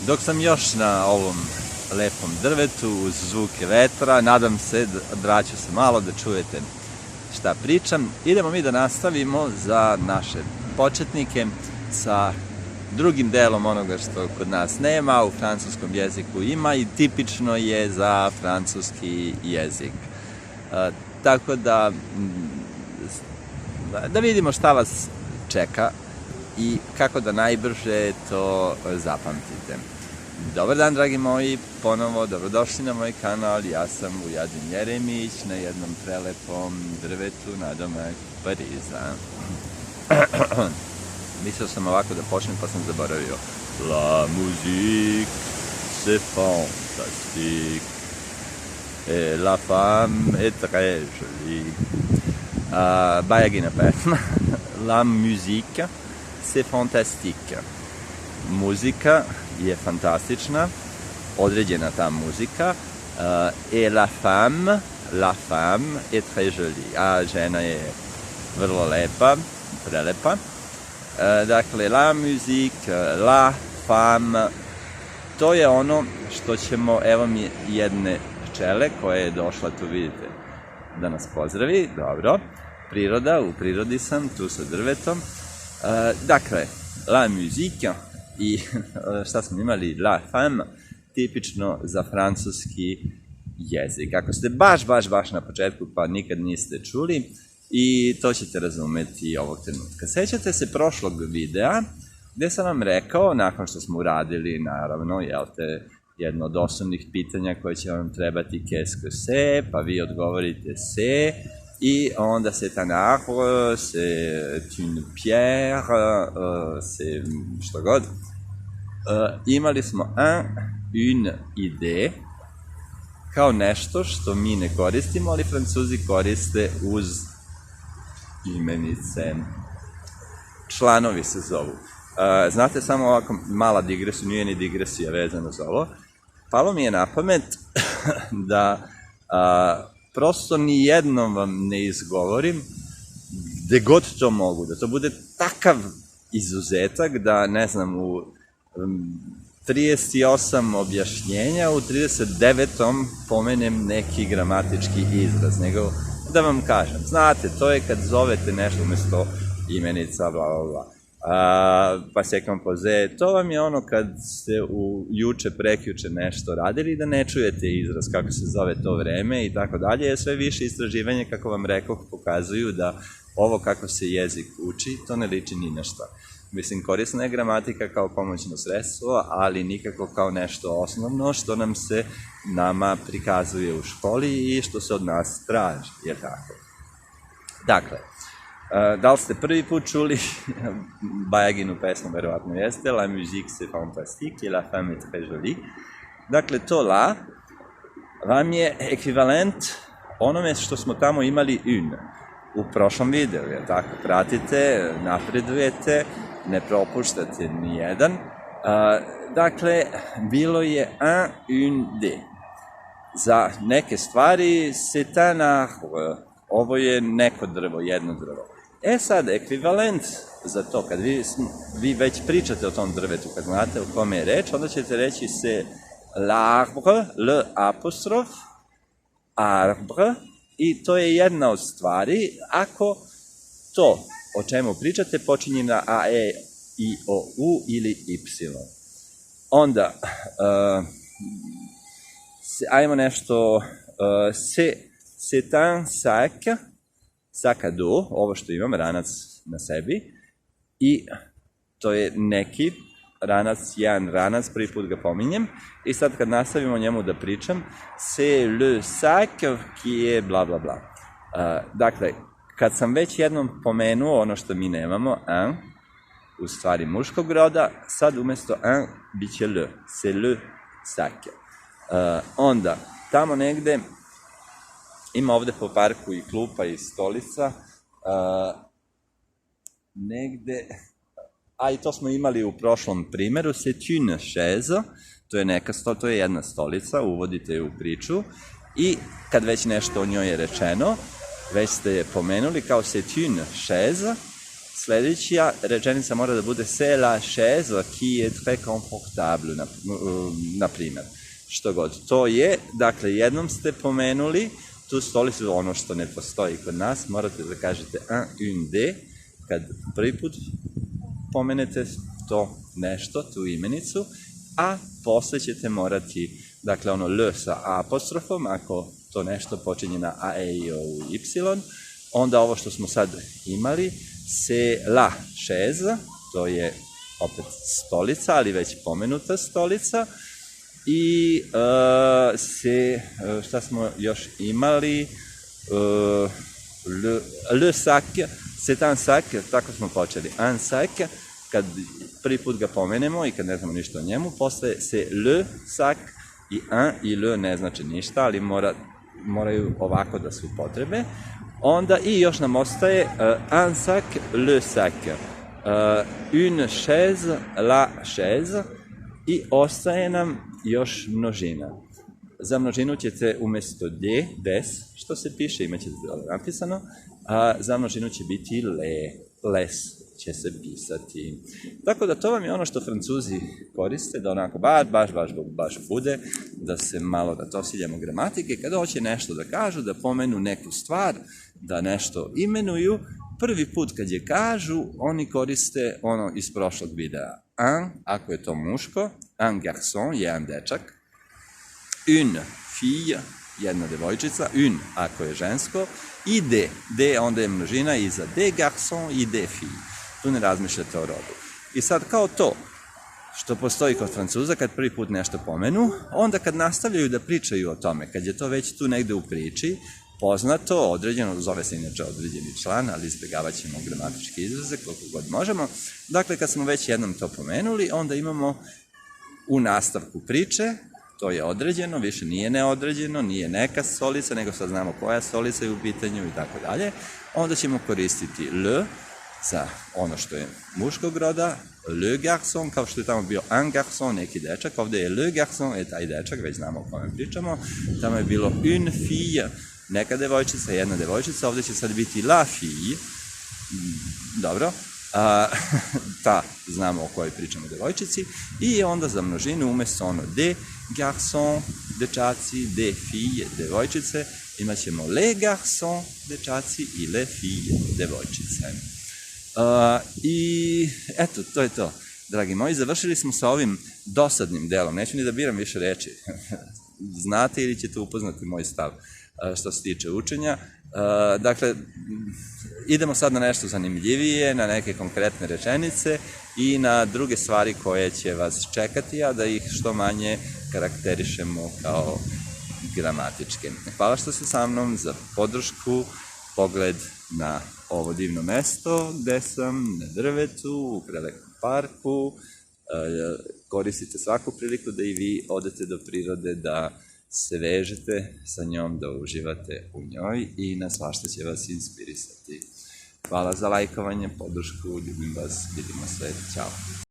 Dok sam još na ovom lepom drvetu uz zvuke vetra, nadam se, vraću se malo da čujete šta pričam. Idemo mi da nastavimo za naše početnike sa drugim delom onoga što kod nas nema, u francuskom jeziku ima i tipično je za francuski jezik. Tako da vidimo šta vas čeka i kako da najbrže to zapamtite. Dobar dan, dragi moji, ponovo dobrodošli na moj kanal. Ja sam Vujadin Jeremić na jednom prelepom drvetu nadomak Pariza. Mislio sam ovako da počnem pa sam zaboravio. La musique, c'est fantastique. Et la femme est très jolie. Bajagina pesma. La musique, c'est fantastique. Muzika je fantastična, određena ta muzika. Et la femme est très jolie. A žena je vrlo lepa, prelepa. Dakle, la musique, la femme, to je ono što ćemo, evo mi jedne pčele koja je došla, tu vidite, da nas pozdravi, dobro. Priroda, u prirodi sam, tu sa drvetom. Dakle, la musique i šta smo imali, la femme, tipično za francuski jezik. Ako ste baš na početku pa nikad niste čuli, i to ćete razumeti ovog trenutka. Sećate se prošlog videa gde sam vam rekao, nakon što smo uradili, naravno, jedno od osnovnih pitanja koje će vam trebati qu'est-ce que c'est, pa vi odgovorite c'est, i onda c'est un arbre, c'est une pierre, c'est što god. Imali smo une idée, kao nešto što mi ne koristimo, ali Francuzi koriste uz imenice. Članovi se zovu. Znate, samo ovako mala digresija, nije ni digresija vezana za ovo. Palo mi je na pamet da prosto ni jednom vam ne izgovorim gde god to mogu, da to bude takav izuzetak da, ne znam, u 38 objašnjenja, u 39. pomenem neki gramatički izraz, nego da vam kažem, znate, to je kad zovete nešto umesto imenica, bla, bla, bla. Pa se kompoze, to vam je ono kad ste juče, prekjuče nešto radili da ne čujete izraz kako se zove to vreme i tako dalje, jer sve više istraživanje, kako vam rekoh, pokazuju da ovo kako se jezik uči, to ne liči ni na šta. Mislim, korisna je gramatika kao pomoćno sredstvo, ali nikako kao nešto osnovno što nam se nama prikazuje u školi i što se od nas traži, je tako. Dakle, da li ste prvi put čuli Bajaginu pesmu, verovatno jeste, la musique c'est fantastique et la femme est très jolie. Dakle, to la vam je ekvivalent onome što smo tamo imali une u prošlom videu, je tako? Pratite, napredujete, ne propuštate ni jedan. Dakle, bilo je une deux. Za neke stvari c'est un arbre. Ovo je neko drvo, jedno drvo. Sad, ekvivalent za to, kad vi već pričate o tom drvetu, kad znate o kome je reč, onda ćete reći c'est l'arbre, le apostrof, arbre, i to je jedna od stvari, ako to o čemu pričate počinje na a, e, i, o, u ili y. Onda, ajmo nešto, c'est un sac à dos, ovo što imam, ranac na sebi, i to je neki ranac, jedan ranac, prvi put ga pominjem, i sad kad nastavimo o njemu da pričam, c'est le sac qui est bla bla bla. Dakle, kad sam već jednom pomenuo ono što mi nemamo, u stvari muškog roda, sad umesto bit će le, c'est le sac. Onda, tamo negde, ima ovde po parku i klupa i stolica, negde, i to smo imali u prošlom primeru, c'est une chaise, to je jedna stolica, uvodite je u priču, i kad već nešto o njoj je rečeno, već ste je pomenuli kao c'est une chaise, Sljedeća rečenica mora da bude c'est la chaise qui est très confortable, na primjer. Što god to je, dakle jednom ste pomenuli tu stolicu, ono što ne postoji kod nas, morate da kažete une de, kad prvi put pomenete to nešto, tu imenicu, a posle ćete morati, dakle ono l sa apostrofom, ako to nešto počinje na a, e, i, o, u, y, onda ovo što smo sad imali, c'est la chaise, to je opet stolica, ali već pomenuta stolica, i šta smo još imali, le sac, c'est un sac, tako smo počeli, un sac, kad prvi put ga pomenemo i kad ne znamo ništa o njemu, posle c'est le sac, i un i le ne znači ništa, ali moraju ovako da se upotrebe. Onda i još nam ostaje un sac, le sac, une chaise, la chaise, i ostaje nam još množina. Za množinu ćete umjesto des, što se piše, imat ćete napisano, a za množinu će biti les će se pisati. Tako da to vam je ono što Francuzi koriste, da onako baš bude, da se malo da dosiljamo gramatike, kada hoće nešto da kažu, da pomenu neku stvar, da nešto imenuju, prvi put kad je kažu, oni koriste ono iz prošlog videa. Un, ako je to muško, un garçon, jedan dečak, une fille, jedna devojčica, une, ako je žensko, i de onda je množina iza de garçon i de fille. Tu ne razmišljate o rodu. I sad kao to, što postoji kod Francuza, kad prvi put nešto pomenu, onda kad nastavljaju da pričaju o tome, kad je to već tu negde u priči, poznato, određeno, zove se inače određeni član, ali izbjegavat ćemo gramatičke izraze koliko god možemo. Dakle, kad smo već jednom to pomenuli, onda imamo u nastavku priče, to je određeno, više nije neodređeno, nije neka stolica, nego sad znamo koja stolica je u pitanju i tako dalje. Onda ćemo koristiti le za ono što je muškog roda, le garçon, kao što je tamo bio un garçon, neki dečak, ovdje je le garçon, je taj dečak, već znamo o kome pričamo, tamo je bilo une fille, neka devojčica, jedna devojčica, ovdje će sad biti la fille, dobro, ta, znamo o kojoj pričamo devojčici, i onda za množinu umjesto ono de garçon, dečaci, de fille, devojčice, imat ćemo le garçon, dečaci, i le fille, devojčice. I eto, to je to. Dragi moji, završili smo sa ovim dosadnim delom. Neću ni da biram više reči. Znate ili ćete upoznati moj stav što se tiče učenja. Dakle, idemo sad na nešto zanimljivije, na neke konkretne rečenice i na druge stvari koje će vas čekati, a da ih što manje karakterišemo kao gramatičke. Hvala što ste sa mnom, za podršku, pogled na ovo divno mesto gde sam, na drvetu, u prelekom parku. Koristite svaku priliku da i vi odete do prirode, da se vežete sa njom, da uživate u njoj i na svašta će vas inspirisati. Hvala za lajkovanje, podršku, ljubim vas, vidimo se, ćao.